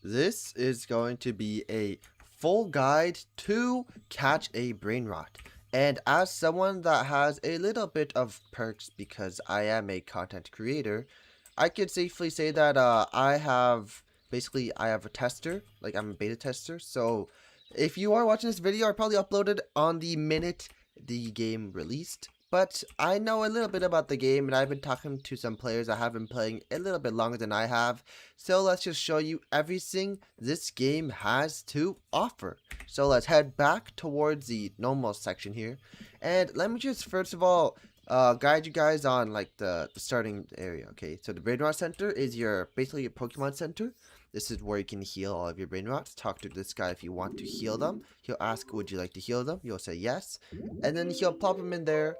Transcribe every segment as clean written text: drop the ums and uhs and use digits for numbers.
This is going to be a full guide to catch a brain rot. And as someone that has a little bit of perks because I am a content creator, I could safely say that I have a tester, like I'm a beta tester. So if you are watching this video, I probably uploaded on the minute the game released. But I know a little bit about the game, and I've been talking to some players that have been playing a little bit longer than I have. So let's just show you everything this game has to offer. So let's head back towards the normal section here. And let me just first of all guide you guys on like the starting area. Okay, so the Brainrot Center is your basically your Pokemon Center. This is where you can heal all of your brain rots. Talk to this guy if you want to heal them. He'll ask, would you like to heal them? You'll say yes. And then he'll plop them in there.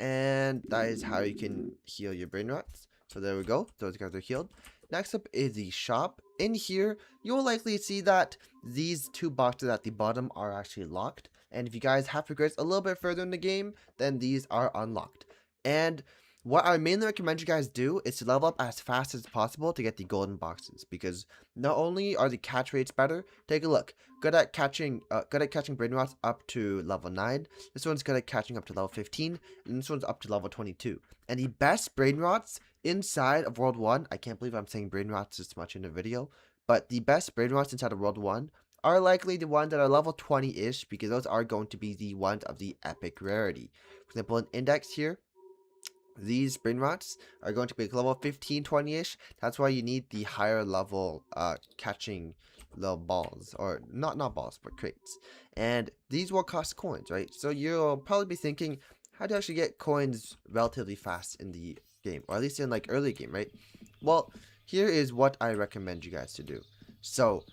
And that is how you can heal your brain rots. So there we go. Those guys are healed. Next up is the shop. In here, you'll likely see that these two boxes at the bottom are actually locked. And if you guys have progressed a little bit further in the game, then these are unlocked. And what I mainly recommend you guys do is to level up as fast as possible to get the golden boxes, because not only are the catch rates better, take a look. Good at catching brain rots up to level 9. This one's good at catching up to level 15, and this one's up to level 22. And the best brain rots inside of World 1, I can't believe I'm saying brain rots this much in the video, but the best brain rots inside of World 1 are likely the ones that are level 20-ish, because those are going to be the ones of the epic rarity. For example, an index here, these brain rots are going to be level 15, 20-ish. That's why you need the higher level catching little balls, or not balls, but crates. And these will cost coins, right? So you'll probably be thinking, how do I actually get coins relatively fast in the game, or at least in like early game, right? Well, here is what I recommend you guys to do. So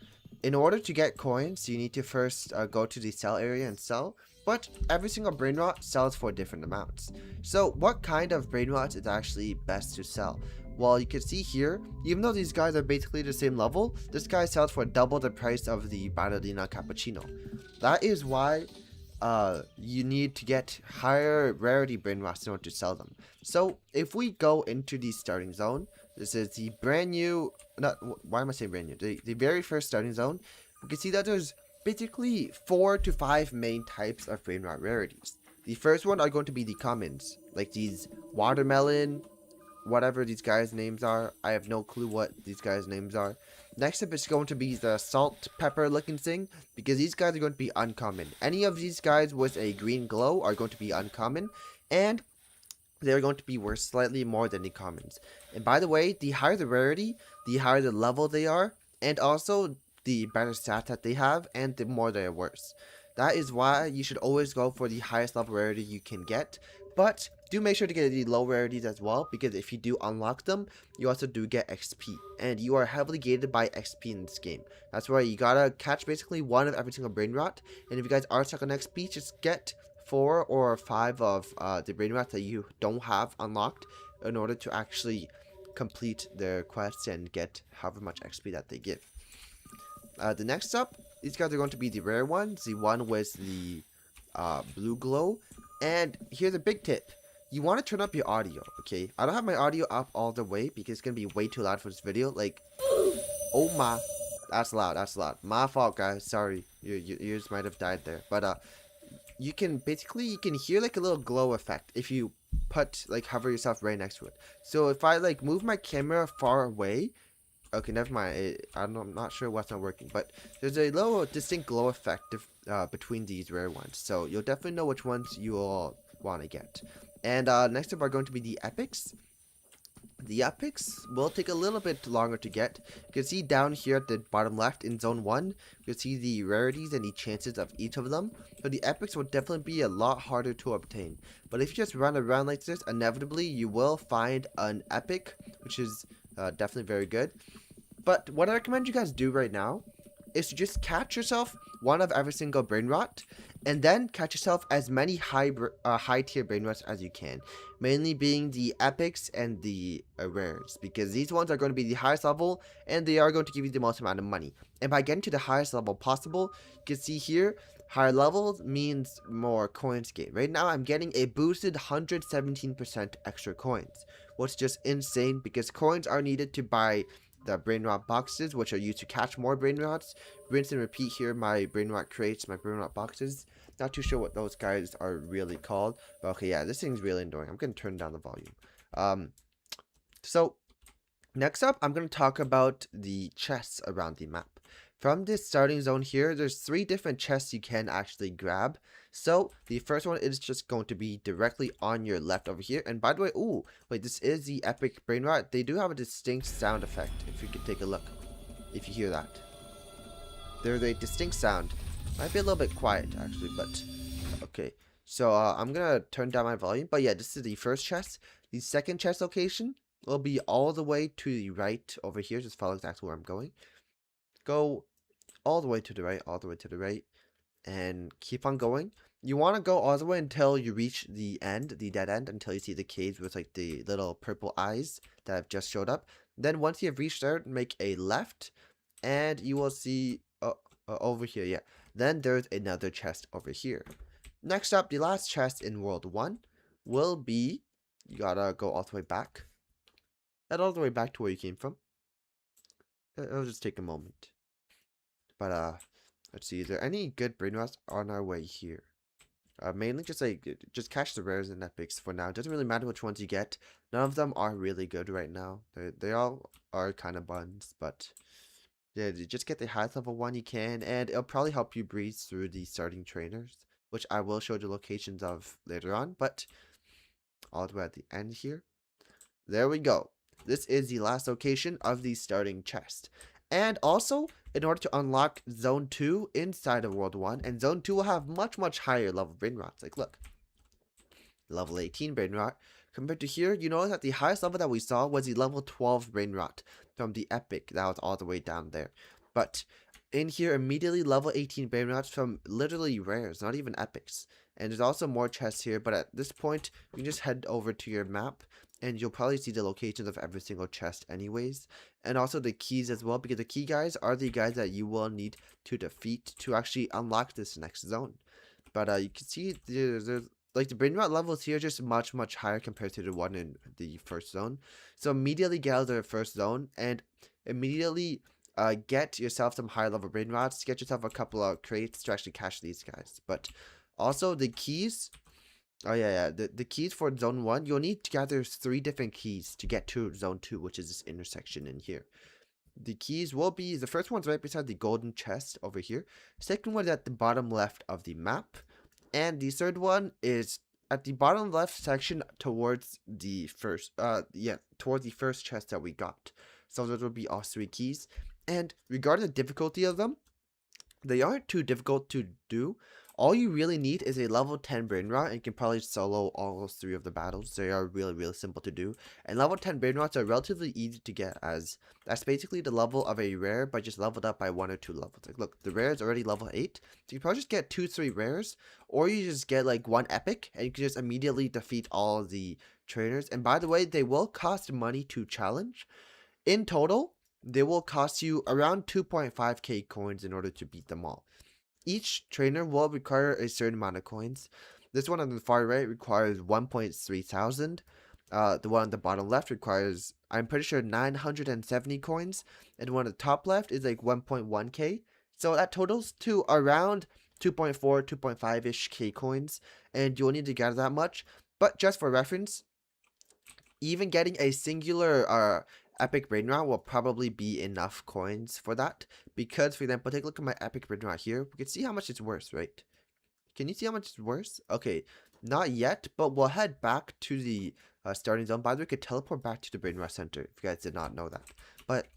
in order to get coins, you need to first go to the sell area and sell. But every single brain rot sells for different amounts. So what kind of brain rot is actually best to sell? Well, you can see here, even though these guys are basically the same level, this guy sells for double the price of the Ballerina Cappuccino. That is why you need to get higher rarity brain rots in order to sell them. So if we go into the starting zone, this is the brand new, why am I saying brand new? The very first starting zone, you can see that there's basically 4 to 5 main types of brain rot rarities. The first one are going to be the commons, like these watermelon, whatever these guys' names are. I have no clue what these guys' names are. Next up is going to be the salt pepper looking thing, because these guys are going to be uncommon. Any of these guys with a green glow are going to be uncommon, and they're going to be worth slightly more than the commons. And by the way, the higher the rarity, the higher the level they are, and also the better stats that they have, and the more they are worth. That is why you should always go for the highest level rarity you can get, but do make sure to get the low rarities as well, because if you do unlock them, you also do get XP, and you are heavily gated by XP in this game. That's why you gotta catch basically one of every single brain rot, and if you guys are stuck on XP, just get 4 or 5 of the brain rots that you don't have unlocked in order to actually complete their quests and get however much XP that they give. The next up, these guys are going to be the rare ones, the one with the blue glow. And here's a big tip. You want to turn up your audio, okay? I don't have my audio up all the way because it's going to be way too loud for this video. Like, oh my, that's loud, that's loud. My fault, guys, sorry. Your ears might have died there. But you can hear like a little glow effect if you hover yourself right next to it. So if I like move my camera far away, okay, never mind. I'm not sure what's not working, but there's a little distinct glow effect between these rare ones. So you'll definitely know which ones you'll want to get. And next up are going to be the epics. The epics will take a little bit longer to get. You can see down here at the bottom left in zone 1, you can see the rarities and the chances of each of them. So the epics will definitely be a lot harder to obtain. But if you just run around like this, inevitably you will find an epic, which is definitely very good. But what I recommend you guys do right now is to just catch yourself one of every single brain rot, and then catch yourself as many high tier brain rots as you can, mainly being the epics and the rares, because these ones are going to be the highest level and they are going to give you the most amount of money. And by getting to the highest level possible, you can see here, higher levels means more coins gained. Right now I'm getting a boosted 117% extra coins, which is just insane, because coins are needed to buy the Brainrot boxes, which are used to catch more Brainrots. Rinse and repeat here, my Brainrot crates, my Brainrot boxes. Not too sure what those guys are really called. But okay, yeah, this thing's really annoying. I'm going to turn down the volume. So next up, I'm going to talk about the chests around the map. From this starting zone here, there's 3 different chests you can actually grab. So the first one is just going to be directly on your left over here. And by the way, ooh, wait, this is the epic Brainrot. They do have a distinct sound effect, if you could take a look, if you hear that. There's a distinct sound. Might be a little bit quiet, actually, but okay. So I'm going to turn down my volume. But yeah, this is the first chest. The second chest location will be all the way to the right over here. Just follow exactly where I'm going. Go all the way to the right, all the way to the right, and keep on going. You want to go all the way until you reach the end, the dead end, until you see the caves with like the little purple eyes that have just showed up. Then once you have reached there, make a left, and you will see over here, yeah. Then there's another chest over here. Next up, the last chest in World 1 will be, you gotta go all the way back, and all the way back to where you came from. It'll just take a moment. But let's see, is there any good Brainrots on our way here? Mainly just catch the rares and epics for now. It doesn't really matter which ones you get. None of them are really good right now. They all are kind of buns, but yeah, you just get the highest level one you can, and it'll probably help you breeze through the starting trainers, which I will show the locations of later on, but all the way at the end here. There we go. This is the last location of the starting chest. And also, in order to unlock Zone 2 inside of World 1, and Zone 2 will have much, much higher level Brainrots. Like, look. Level 18 Brainrot. Compared to here, you notice that the highest level that we saw was the level 12 Brainrot from the Epic. That was all the way down there. But in here, immediately level 18 Brainrots from literally rares, not even epics. And there's also more chests here, but at this point, you can just head over to your map, and you'll probably see the locations of every single chest anyways. And also the keys as well, because the key guys are the guys that you will need to defeat to actually unlock this next zone. But you can see there's like the Brainrot levels here are just much, much higher compared to the one in the first zone. So immediately get out of the first zone and immediately get yourself some higher level Brainrots. Get yourself a couple of crates to actually catch these guys. But also the keys. Oh yeah. The keys for zone 1, you'll need to gather 3 different keys to get to zone 2, which is this intersection in here. The keys will be, the first one's right beside the golden chest over here. Second one is at the bottom left of the map. And the third one is at the bottom left section towards the first, towards the first chest that we got. So those will be all 3 keys. And regarding the difficulty of them, they aren't too difficult to do. All you really need is a level 10 Brainrot, and you can probably solo all those 3 of the battles. They are really, really simple to do. And level 10 Brainrots are relatively easy to get, as that's basically the level of a rare, but just leveled up by 1 or 2 levels. Like, look, the rare is already level 8, so you probably just get 2-3 rares, or you just get like 1 epic, and you can just immediately defeat all of the trainers. And by the way, they will cost money to challenge. In total, they will cost you around 2.5k coins in order to beat them all. Each trainer will require a certain amount of coins. This one on the far right requires 1.3 thousand. The one on the bottom left requires, I'm pretty sure, 970 coins. And the one on the top left is like 1.1k. So that totals to around 2.4, 2.5-ish k coins. And you'll need to gather that much. But just for reference, even getting a singular epic Brainrot will probably be enough coins for that, because for example, take a look at my epic Brainrot here. We can see how much it's worth, right? Can you see how much it's worth? Okay, not yet, but we'll head back to the starting zone. By the way, we could teleport back to the Brainrot Center if you guys did not know that. But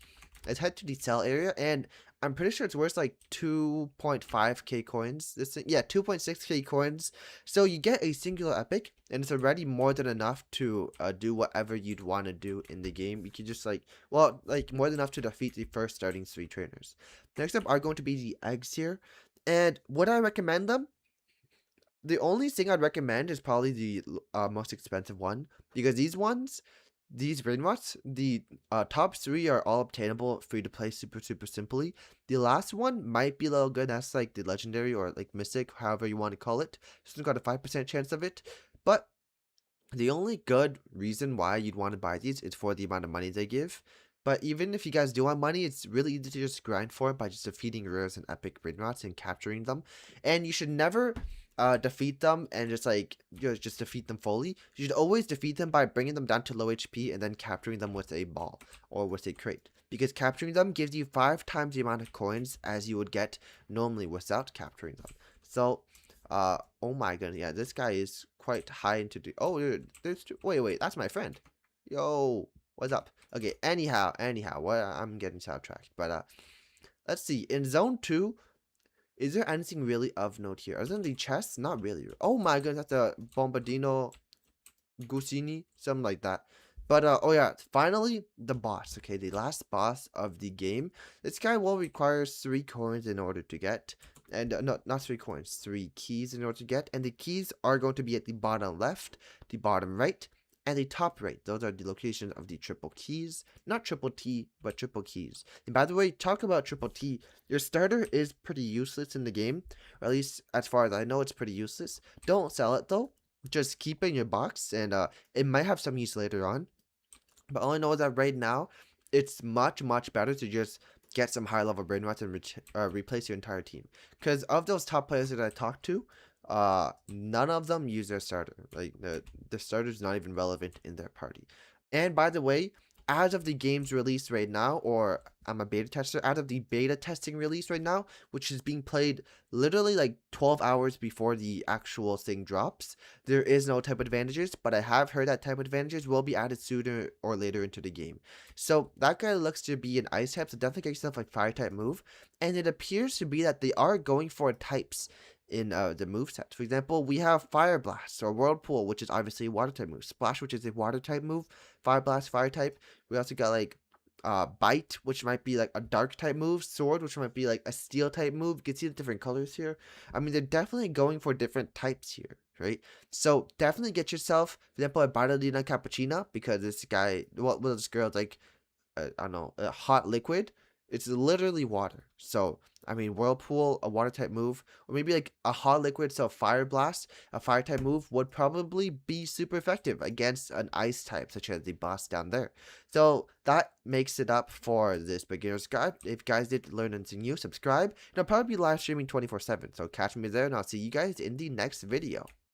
let's head to the cell area, and I'm pretty sure it's worth like 2.5k coins. This thing, yeah, 2.6k coins. So you get a singular epic, and it's already more than enough to do whatever you'd want to do in the game. You could just like more than enough to defeat the first starting 3 trainers. Next up are going to be the eggs here, and would I recommend them? The only thing I'd recommend is probably the most expensive one, because these Brainrots, the top 3 are all obtainable free to play super simply. The last one might be a little good. That's like the legendary or like mythic, however you want to call it. This one's got a 5% chance of it. But the only good reason why you'd want to buy these is for the amount of money they give. But even if you guys do want money, it's really easy to just grind for it by just defeating rares and epic Brainrots and capturing them. And you should never defeat them and just like just defeat them fully. You should always defeat them by bringing them down to low HP and then capturing them with a ball or with a crate, because capturing them gives you 5 times the amount of coins as you would get normally without capturing them. So oh my goodness, yeah, this guy is quite high into oh, there's two. Wait, that's my friend. Yo, what's up? Okay, anyhow, well, I'm getting sidetracked, but let's see. In zone 2, is there anything really of note here? Other than the chests? Not really. Oh my goodness, that's a Bombardino Gusini, something like that. But oh yeah, finally the boss. Okay, the last boss of the game. This guy will require 3 coins in order to get, and no, not 3 coins, 3 keys in order to get, and the keys are going to be at the bottom left, the bottom right, and the top right. Those are the locations of the triple keys. Not triple T, but triple keys. And by the way, talk about triple T. Your starter is pretty useless in the game, or at least as far as I know, it's pretty useless. Don't sell it though. Just keep it in your box, and it might have some use later on. But all I know is that right now, it's much better to just get some high level Brainrots and replace your entire team. Because of those top players that I talked to, none of them use their starter. Like the starter's not even relevant in their party. And by the way, as of the game's release right now, or I'm a beta tester, out of the beta testing release right now, which is being played literally like 12 hours before the actual thing drops, there is no type advantages, but I have heard that type advantages will be added sooner or later into the game. So that guy looks to be an ice type, so definitely get yourself like fire type move, and it appears to be that they are going for types in the moveset. For example, we have Fire Blast or Whirlpool, which is obviously a water type move. Splash, which is a water type move. Fire Blast, fire type. We also got like Bite, which might be like a dark type move. Sword, which might be like a steel type move. You can see the different colors here. I mean, they're definitely going for different types here, right? So definitely get yourself, for example, a Bartolina Cappuccina, because this guy, well, this girl's like, I don't know, a hot liquid. It's literally water. So, I mean, Whirlpool, a water type move, or maybe like a hot liquid, so Fire Blast, a fire type move would probably be super effective against an ice type, such as the boss down there. So, that makes it up for this beginner's guide. If you guys did learn anything new, subscribe, and I'll probably be live streaming 24/7. So, catch me there, and I'll see you guys in the next video.